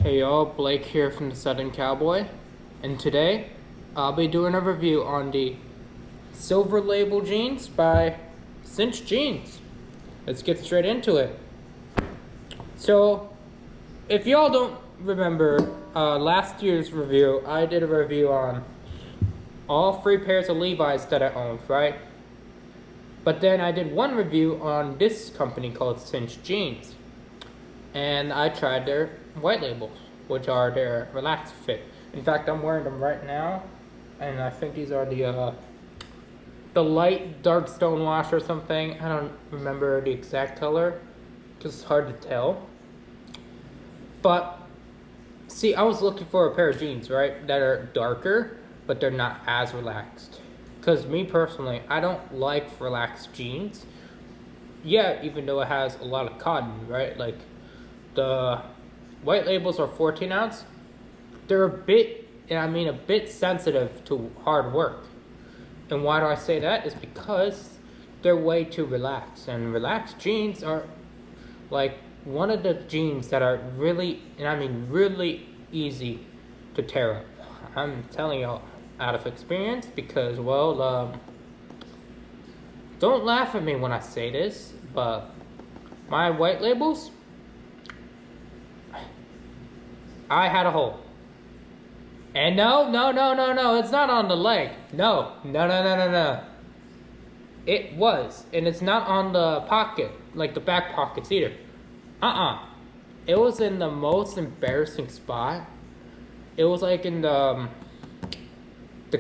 Hey y'all, Blake here from the Southern Cowboy, and today I'll be doing a review on the Silver Label jeans by Cinch jeans. Let's get straight into it. So, if y'all don't remember last year's review, I did a review on all 3 pairs of Levi's that I owned, right? But then I did one review on this company called Cinch jeans, and I tried their white labels, which are their relaxed fit. In fact, I'm wearing them right now, and I think these are the light dark stonewash or something. I don't remember the exact color, because it's hard to tell. But see, I was looking for a pair of jeans, right, that are darker, but they're not as relaxed. Because me personally, I don't like relaxed jeans. Yeah, even though it has a lot of cotton, right? Like the white labels are 14 ounce. They're a bit sensitive to hard work. And why do I say that? Is because they're way too relaxed. And relaxed jeans are like one of the jeans that are really, and I mean really easy to tear up. I'm telling y'all out of experience because, well, don't laugh at me when I say this, but my white labels, I had a hole. And no, it's not on the leg. No. It was, and it's not on the pocket, like the back pockets either. It was in the most embarrassing spot. It was like in the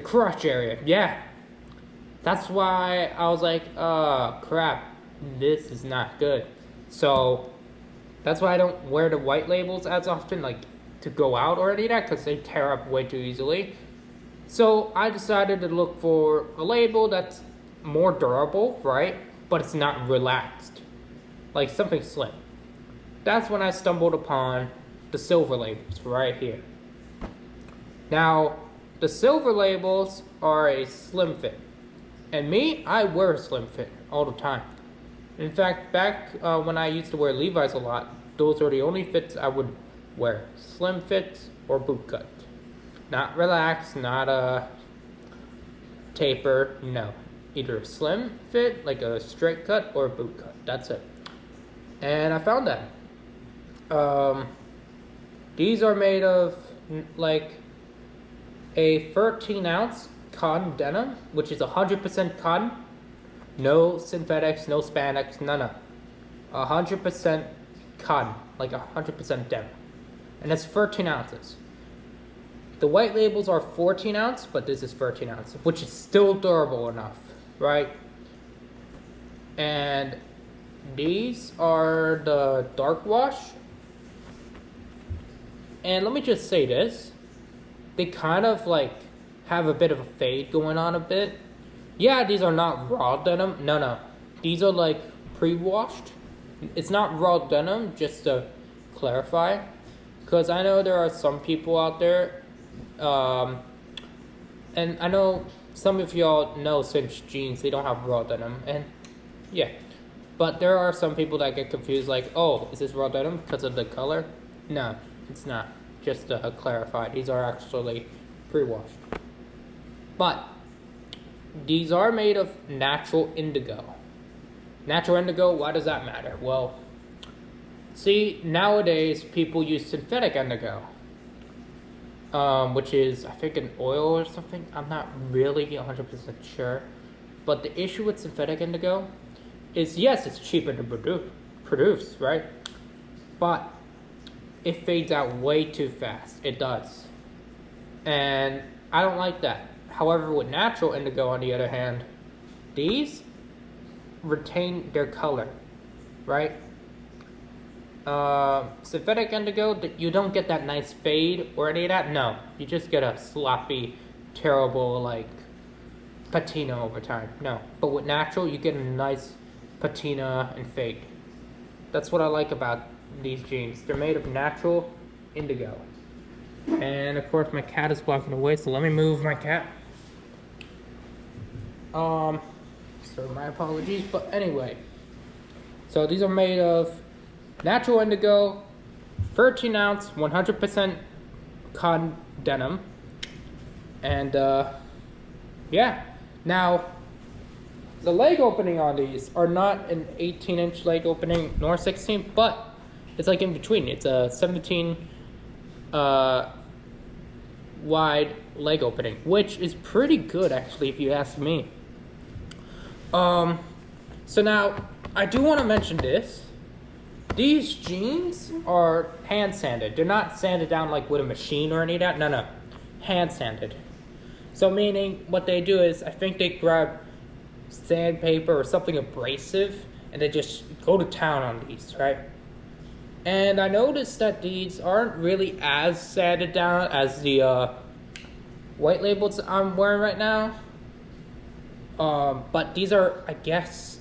crotch area. Yeah. That's why I was like, crap, this is not good. So that's why I don't wear the white labels as often, like to go out or any of that, because they tear up way too easily. So I decided to look for a label that's more durable, right? But it's not relaxed, like something slim. That's when I stumbled upon the silver labels right here. Now, the silver labels are a slim fit. And me, I wear a slim fit all the time. In fact, back when I used to wear Levi's a lot, those are the only fits I would wear. Slim fits or boot cut. Not relaxed, not a taper, no. Either a slim fit, like a straight cut, or a boot cut. That's it. And I found that. These are made of like a 13 ounce cotton denim, which is 100% cotton. No synthetics, no spandex, none. 100% cotton, like 100% denim. And it's 13 ounces. The white labels are 14 ounce, but this is 13 ounce, which is still durable enough, right? And these are the dark wash. And let me just say this. They kind of like have a bit of a fade going on a bit. Yeah, these are not raw denim. No. These are like pre-washed. It's not raw denim, just to clarify. Because I know there are some people out there, and I know some of y'all know Cinch jeans, they don't have raw denim, and yeah. But there are some people that get confused, like, oh, is this raw denim because of the color? No, it's not. Just to clarify, these are actually pre-washed. But these are made of natural indigo. Natural indigo, why does that matter? Well, see, nowadays people use synthetic indigo, which is, I think, an oil or something. I'm not really 100% sure. But the issue with synthetic indigo is, yes, it's cheaper to produce, right? But it fades out way too fast. It does. And I don't like that. However, with natural indigo, on the other hand, these retain their color, right? Synthetic indigo, you don't get that nice fade or any of that. No, you just get a sloppy, terrible, like, patina over time. No, but with natural, you get a nice patina and fade. That's what I like about these jeans. They're made of natural indigo. And of course my cat is blocking the way, so let me move my cat. So my apologies, but anyway. So these are made of natural indigo, 13 ounce, 100% cotton denim. And yeah. Now, the leg opening on these are not an 18-inch leg opening nor 16, but it's like in between. It's a 17 wide leg opening, which is pretty good actually if you ask me. So now I do want to mention this. These jeans are hand sanded. They're not sanded down like with a machine or any of that. No, hand sanded. So meaning what they do is I think they grab sandpaper or something abrasive and they just go to town on these, right? And I noticed that these aren't really as sanded down as the white labels I'm wearing right now. But these are, I guess,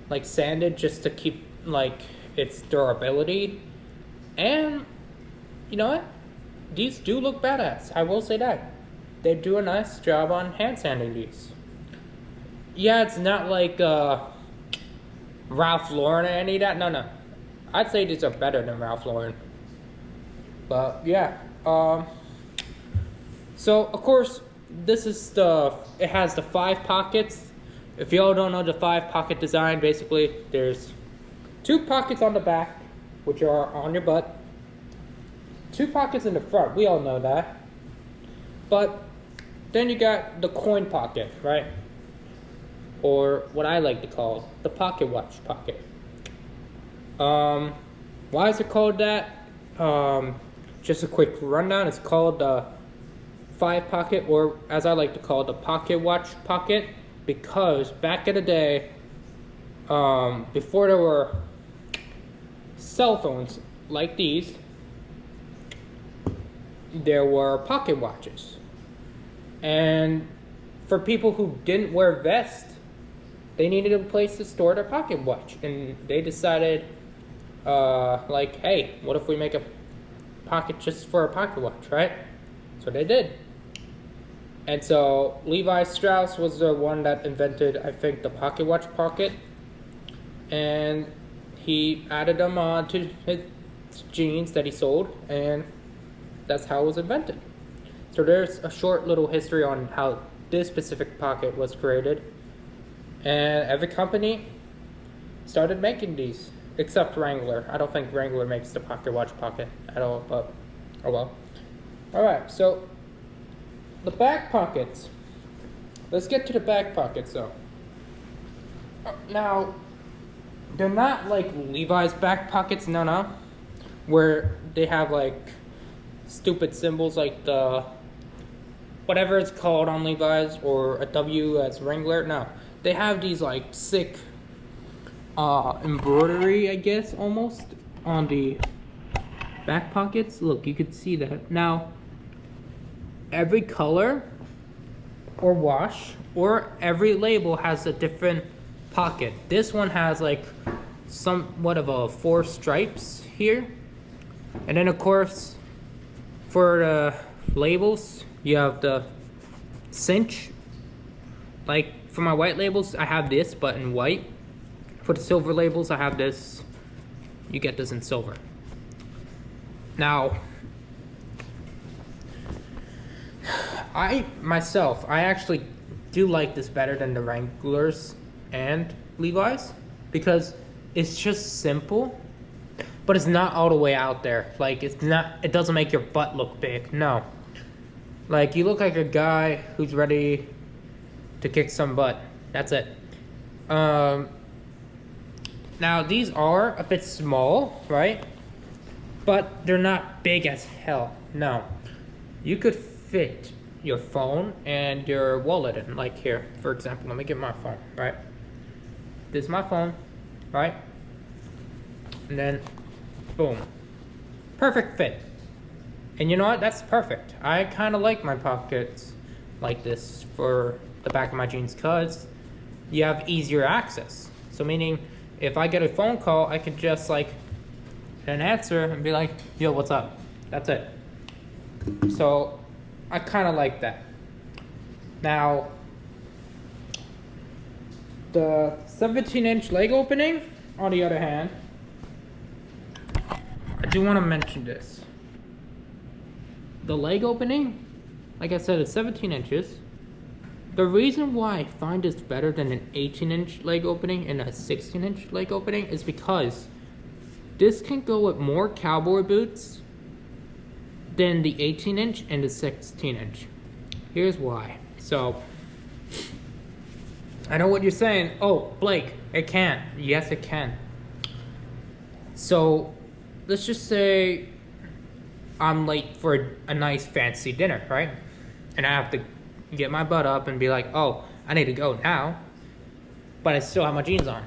like sanded just to keep like its durability. And you know what? These do look badass. I will say that. They do a nice job on hand sanding these. Yeah, it's not like Ralph Lauren or any of that. No. I'd say these are better than Ralph Lauren. But yeah. So of course, this is it has the 5 pockets. If y'all don't know the 5 pocket design, basically there's 2 pockets on the back, which are on your butt. 2 pockets in the front, we all know that. But then you got the coin pocket, right? Or what I like to call the pocket watch pocket. Why is it called that? Just a quick rundown. It's called the 5 pocket, or as I like to call it, the pocket watch pocket, because back in the day, before there were cell phones like these, there were pocket watches. And for people who didn't wear vests, they needed a place to store their pocket watch. And they decided, like, hey, what if we make a pocket just for a pocket watch, right? So they did. And so Levi Strauss was the one that invented, I think, the pocket watch pocket. And he added them to his jeans that he sold, and that's how it was invented. So there's a short little history on how this specific pocket was created. And every company started making these, except Wrangler. I don't think Wrangler makes the pocket watch pocket at all, but oh well. Alright, so the back pockets. Let's get to the back pockets though. Now, they're not like Levi's back pockets, no, where they have like stupid symbols like the whatever it's called on Levi's, or a W as Wrangler. No, they have these like sick embroidery, I guess, almost on the back pockets. Look, you can see that. Now, every color or wash or every label has a different pocket. This one has like somewhat of a 4 stripes here, and then of course for the labels you have the cinch. Like for my white labels I have this, but in white. For the silver labels I have this. You get this in silver. Now I actually do like this better than the Wranglers and Levi's, because it's just simple, but it's not all the way out there. Like it doesn't make your butt look big. No, like you look like a guy who's ready to kick some butt. That's it. Now these are a bit small, right? But they're not big as hell. No, you could fit your phone and your wallet in. Like here, for example, let me get my phone, right? This is my phone, right? And then, boom. Perfect fit. And you know what? That's perfect. I kind of like my pockets like this for the back of my jeans, because you have easier access. So meaning, if I get a phone call, I could just like an answer and be like, yo, what's up? That's it. So I kind of like that. Now, the 17-inch leg opening, on the other hand, I do want to mention this. The leg opening, like I said, is 17 inches. The reason why I find this better than an 18-inch leg opening and a 16-inch leg opening is because this can go with more cowboy boots than the 18-inch and the 16-inch. Here's why. So, I know what you're saying. Oh, Blake, it can. Yes, it can. So, let's just say I'm late for a nice fancy dinner, right? And I have to get my butt up and be like, oh, I need to go now. But I still have my jeans on.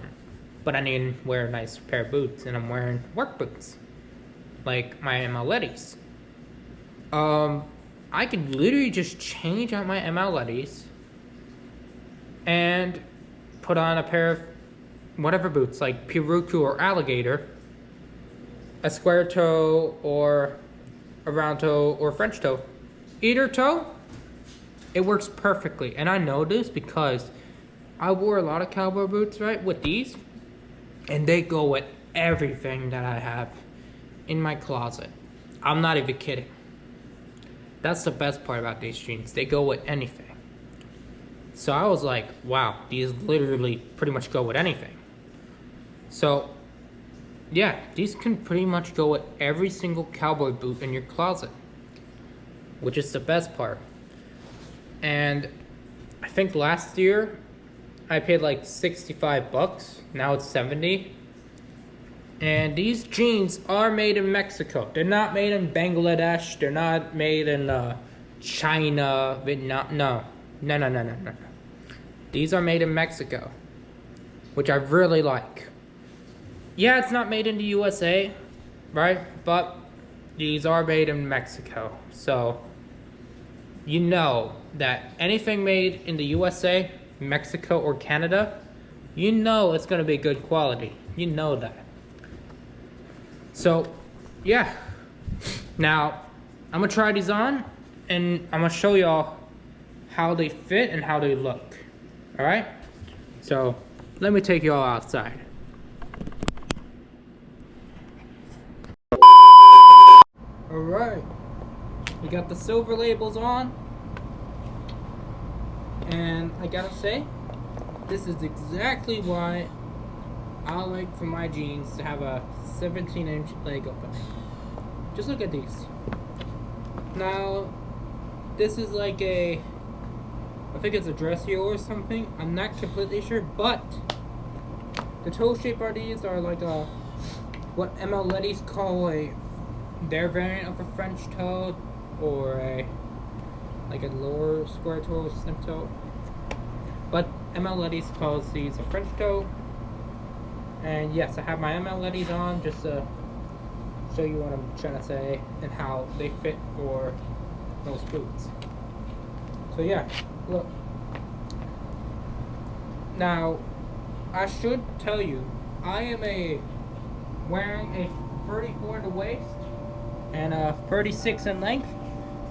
But I need to wear a nice pair of boots, and I'm wearing work boots. Like my MLEDs. I could literally just change out my MLEDs and put on a pair of whatever boots, like Peruku or Alligator, a square toe or a round toe or French toe. Either toe, it works perfectly. And I know this because I wore a lot of cowboy boots, right, with these, and they go with everything that I have in my closet. I'm not even kidding. That's the best part about these jeans. They go with anything. So I was like, wow, these literally pretty much go with anything. So, yeah, these can pretty much go with every single cowboy boot in your closet, which is the best part. And I think last year I paid like 65 bucks. Now it's 70. And these jeans are made in Mexico. They're not made in Bangladesh. They're not made in China, Vietnam. No. These are made in Mexico, which I really like. Yeah, it's not made in the USA, right? But these are made in Mexico. So, you know that anything made in the USA, Mexico, or Canada, you know it's going to be good quality. You know that. So, yeah. Now, I'm going to try these on, and I'm going to show y'all how they fit and how they look. Alright? So, let me take y'all outside. Alright. We got the silver labels on. And I gotta say, this is exactly why I like for my jeans to have a 17-inch leg opening. Just look at these. Now, this is like a, I think it's a dress heel or something. I'm not completely sure, but the toe shape of these are like a, what MLEDs call their variant of a French toe, or like a lower square toe or snip toe. But MLEDs calls these a French toe. And yes, I have my MLEDs on just to show you what I'm trying to say and how they fit for those boots. So yeah, look. Now, I should tell you, I am wearing a 34 in the waist and a 36 in length.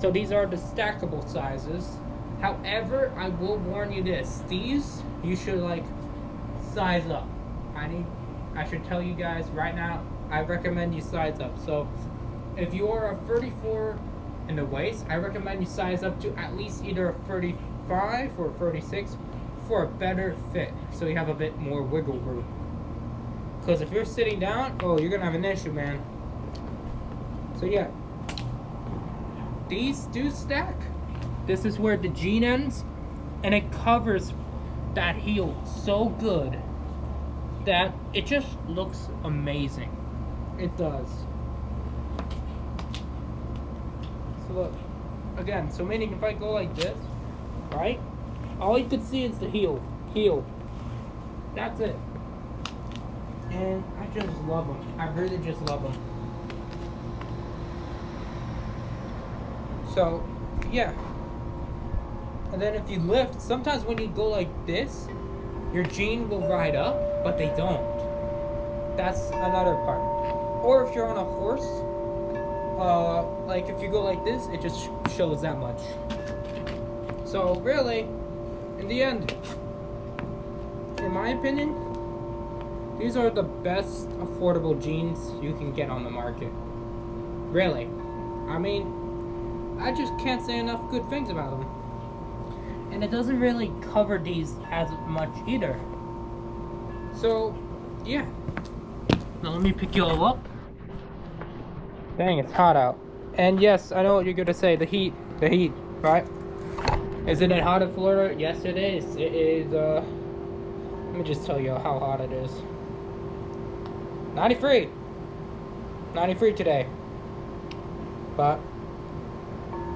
So these are the stackable sizes. However, I will warn you this. These, you should like size up. I should tell you guys right now, I recommend you size up. So if you are a 34 in the waist, I recommend you size up to at least either a 35 or 36 for a better fit. So you have a bit more wiggle room. Because if you're sitting down, oh, you're gonna have an issue, man. So yeah, these do stack. This is where the jean ends, and it covers that heel so good that it just looks amazing. It does. So look, again, so meaning if I go like this, right, all you can see is the heel. That's it. And I just love them. I really just love them. So, yeah. And then if you lift, sometimes when you go like this, your jean will ride up, but they don't. That's another part. Or if you're on a horse, like if you go like this, it just shows that much. So really, in the end, in my opinion, these are the best affordable jeans you can get on the market. Really. I mean, I just can't say enough good things about them. And it doesn't really cover these as much either. So, yeah. Now let me pick you all up. Dang, it's hot out. And yes, I know what you're gonna say, the heat, right? Isn't it hot in Florida? Yes, it is. It is, let me just tell you how hot it is. 93. 93 today. But,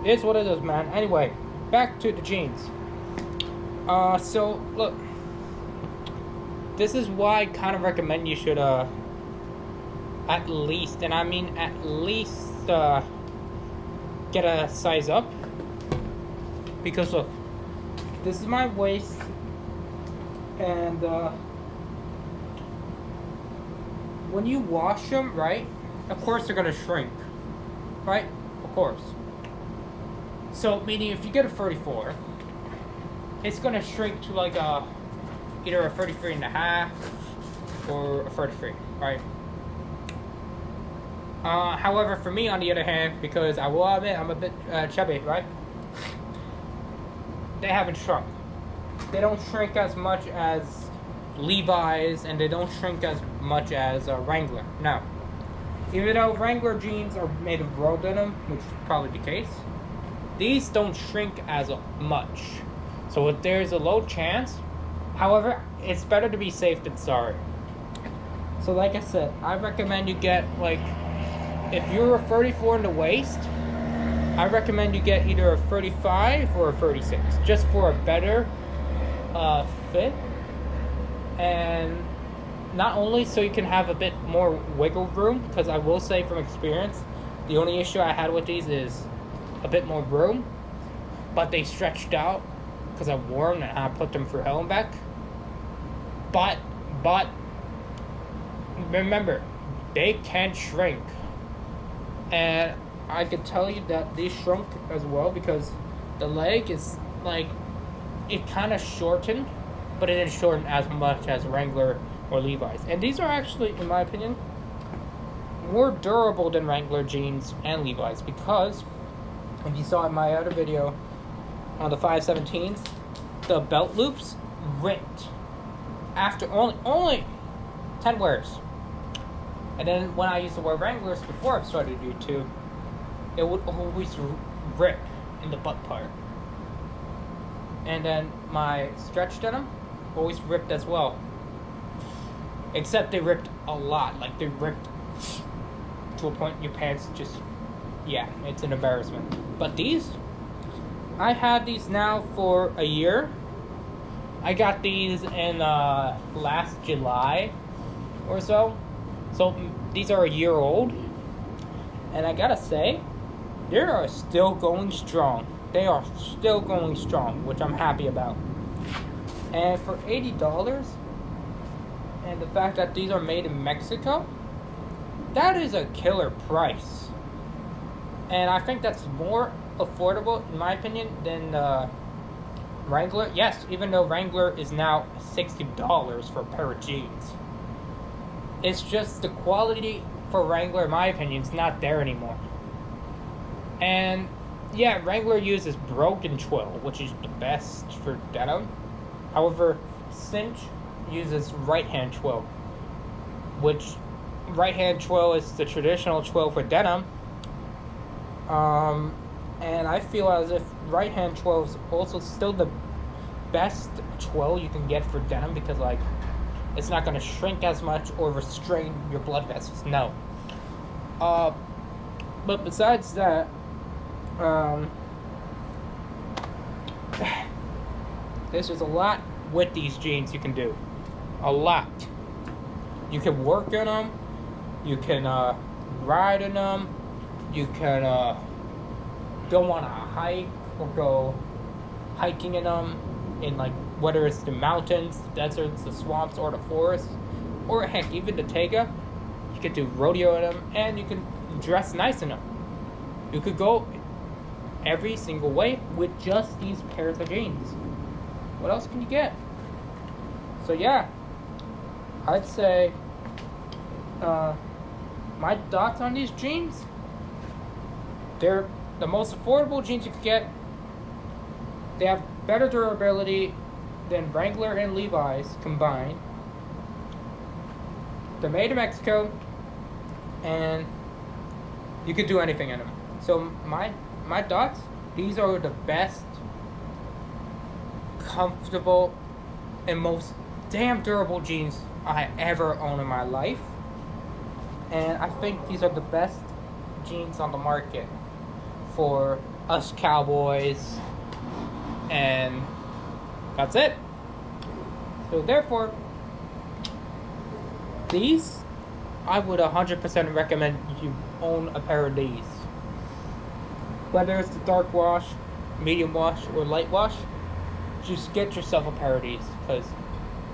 it's what it is, man. Anyway, back to the jeans. So, look. This is why I kind of recommend you should, at least, and I mean at least, get a size up. Because look, this is my waist, and when you wash them, right, of course they're gonna shrink, right? Of course. So meaning if you get a 34, it's gonna shrink to like either a 33 and a half or a 33, right? However, for me, on the other hand, because I will admit I'm a bit chubby, right? They haven't shrunk. They don't shrink as much as Levi's, and they don't shrink as much as Wrangler. No. Even though Wrangler jeans are made of raw denim, which is probably the case, these don't shrink as much. So if there's a low chance, however, it's better to be safe than sorry. So like I said, I recommend you get, like, if you're a 34 in the waist, I recommend you get either a 35 or a 36, just for a better fit, and not only so you can have a bit more wiggle room, because I will say from experience, the only issue I had with these is a bit more room, but they stretched out because I wore them and I put them through hell and back. But remember, they can shrink, and I could tell you that they shrunk as well, because the leg is like, it kind of shortened, but it didn't shorten as much as Wrangler or Levi's. And these are actually, in my opinion, more durable than Wrangler jeans and Levi's, because if you saw in my other video on the 517s, the belt loops ripped after only 10 wears. And then when I used to wear Wranglers before I started YouTube, it would always rip in the butt part. And then my stretch denim always ripped as well. Except they ripped a lot. Like, they ripped to a point your pants just, yeah, it's an embarrassment. But these, I had these now for a year. I got these in last July or so. So these are a year old. And I gotta say, they are still going strong. They are still going strong, which I'm happy about. And for $80, and the fact that these are made in Mexico, that is a killer price. And I think that's more affordable, in my opinion, than Wrangler. Yes, even though Wrangler is now $60 for a pair of jeans. It's just the quality for Wrangler, in my opinion, is not there anymore. And yeah, Wrangler uses broken twill, which is the best for denim. However, Cinch uses right-hand twill, which right-hand twill is the traditional twill for denim. And I feel as if right-hand twill is also still the best twill you can get for denim, because like, it's not going to shrink as much or restrain your blood vessels. No. But besides that, there's just a lot with these jeans you can do. A lot. You can work in them. You can ride in them. You can go on a hike or go hiking in them, in like, whether it's the mountains, the deserts, the swamps, or the forest, or heck, even the taiga. You could do rodeo in them, and you can dress nice in them. You could go every single way with just these pairs of jeans. What else can you get? So yeah, I'd say my thoughts on these jeans, They're the most affordable jeans you could get. They have better durability than Wrangler and Levi's combined. They're made in Mexico, and you could do anything in them. So my thoughts, these are the best, comfortable, and most damn durable jeans I ever owned in my life. And I think these are the best jeans on the market for us cowboys, and that's it. So therefore, these, I would 100% recommend you own a pair of these. Whether it's the dark wash, medium wash, or light wash, just get yourself a pair of these, because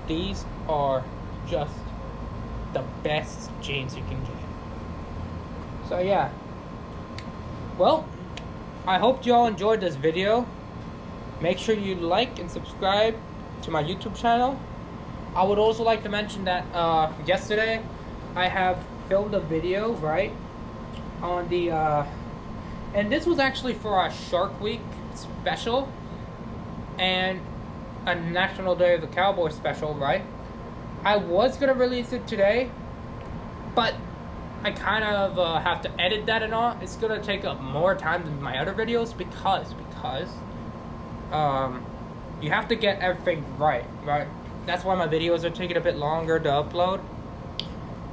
these are just the best jeans you can get. So yeah. Well, I hope you all enjoyed this video. Make sure you like and subscribe to my YouTube channel. I would also like to mention that yesterday I have filmed a video, right, on the and this was actually for our Shark Week special and a National Day of the Cowboy special, right? I was gonna release it today, but I kind of have to edit that and all. It's gonna take up more time than my other videos because you have to get everything right? That's why my videos are taking a bit longer to upload.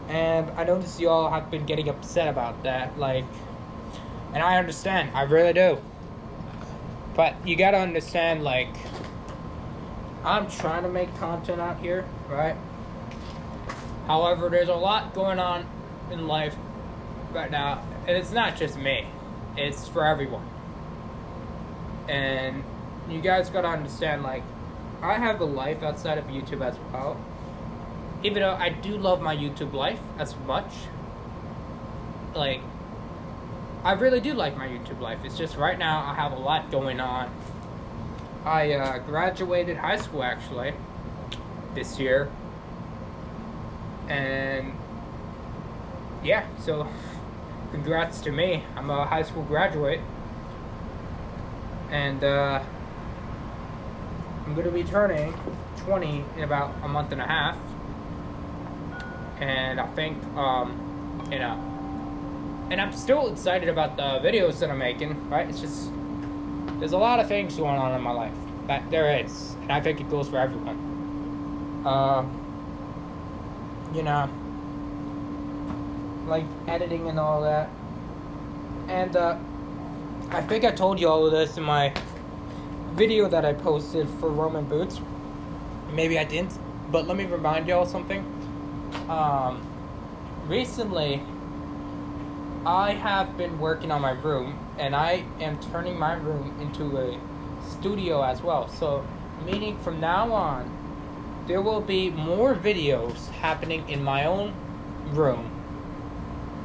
And I notice you all have been getting upset about that, like, and I understand, I really do. But you gotta understand, like, I'm trying to make content out here, right? However, there's a lot going on in life right now, and it's not just me, it's for everyone. And you guys gotta understand, like, I have a life outside of YouTube as well. Even though I do love my YouTube life as much, like, I really do like my YouTube life. It's just right now I have a lot going on. I graduated high school actually this year, and yeah, so congrats to me. I'm a high school graduate, and I'm gonna be turning 20 in about a month and a half. And I think, you know, and I'm still excited about the videos that I'm making, right? It's just, there's a lot of things going on in my life. That there is, and I think it goes for everyone. You know, like editing and all that. And I think I told you all of this in my video that I posted for Roman boots. Maybe I didn't, but let me remind y'all something. Recently I have been working on my room, and I am turning my room into a studio as well. So meaning from now on there will be more videos happening in my own room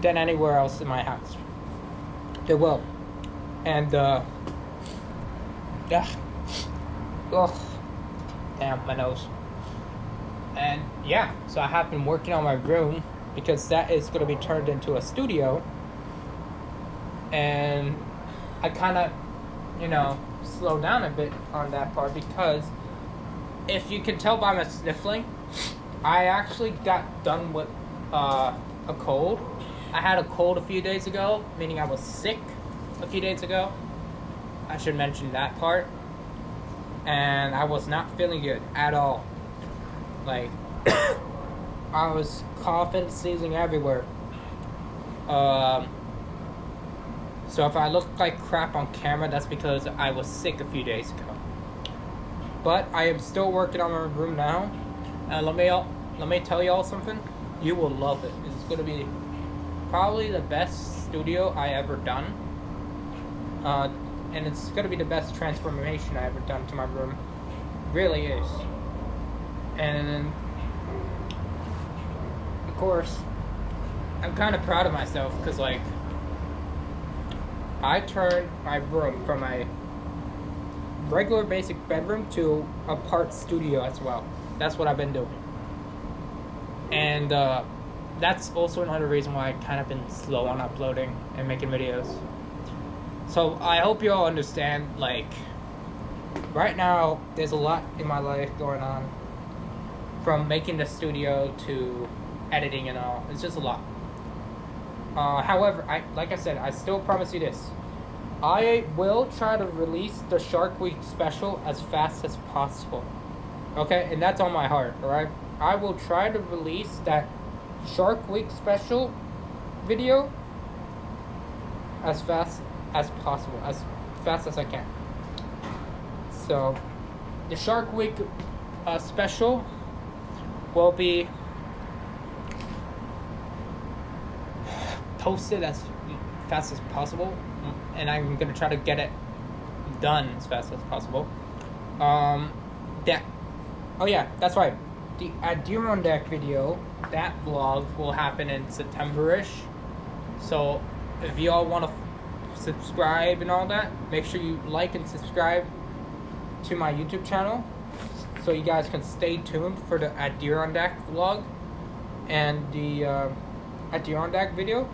than anywhere else in my house. There will. And yeah. Ugh. Damn, my nose. And yeah, so I have been working on my room because that is going to be turned into a studio. And I kind of, you know, slow down a bit on that part because if you can tell by my sniffling, I actually got done with a cold. I had a cold a few days ago, meaning I was sick a few days ago. I should mention that part. And I was not feeling good at all. Like, I was coughing, sneezing everywhere. So if I look like crap on camera, that's because I was sick a few days ago. But I am still working on my room now. And let me tell y'all something. You will love it. It's going to be probably the best studio I ever done. And it's going to be the best transformation I ever done to my room. It really is. And of course, I'm kind of proud of myself because, like, I turned my room from a regular basic bedroom to a part studio as well. That's what I've been doing. And that's also another reason why I've kind of been slow on uploading and making videos. So I hope you all understand, like, right now there's a lot in my life going on, from making the studio to editing and all. It's just a lot. However, like I said, I still promise you this. I will try to release the Shark Week special as fast as possible. Okay? And that's on my heart, alright? I will try to release that Shark Week special video as fast as possible. As fast as I can. So, the Shark Week special will be posted as fast as possible, and I'm gonna try to get it done as fast as possible. Oh yeah, that's right. The Adirondack video, that vlog will happen in September-ish. So if you all want to subscribe and all that, make sure you like and subscribe to my YouTube channel, so you guys can stay tuned for the Adirondack vlog and the Adirondack video.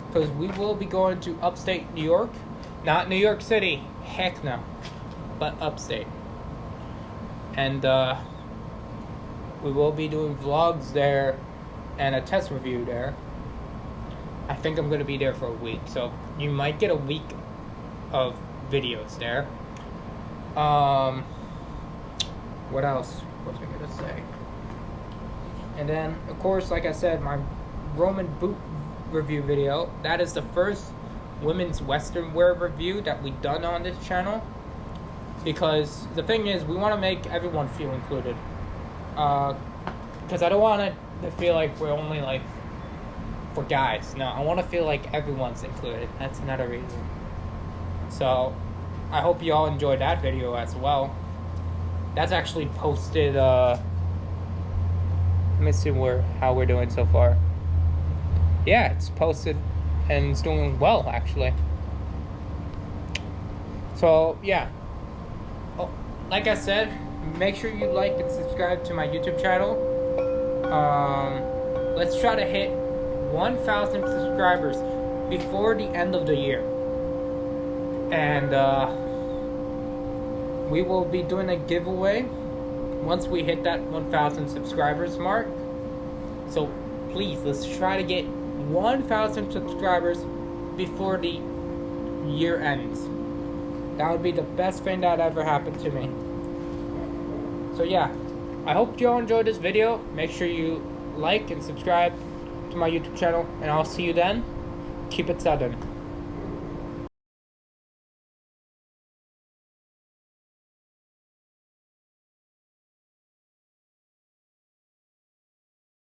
Because we will be going to upstate New York. Not New York City. Heck no. But upstate. And we will be doing vlogs there and a test review there. I think I'm going to be there for a week. So you might get a week of videos there. What else was I going to say? And then, of course, like I said, my Roman boot review video. That is the first women's western wear review that we've done on this channel, because the thing is, we want to make everyone feel included, because I don't want it to feel like we're only like for guys. No, I want to feel like everyone's included. That's another reason. So I hope you all enjoyed that video as well. That's actually posted, let me see how we're doing so far. Yeah, it's posted and it's doing well, actually. So yeah, like I said, make sure you like and subscribe to my YouTube channel. Let's try to hit 1,000 subscribers before the end of the year, and we will be doing a giveaway once we hit that 1,000 subscribers mark. So please, let's try to get 1,000 subscribers before the year ends. That would be the best thing that ever happened to me. So yeah, I hope you all enjoyed this video. Make sure you like and subscribe to my YouTube channel, and I'll see you then. Keep it Southern.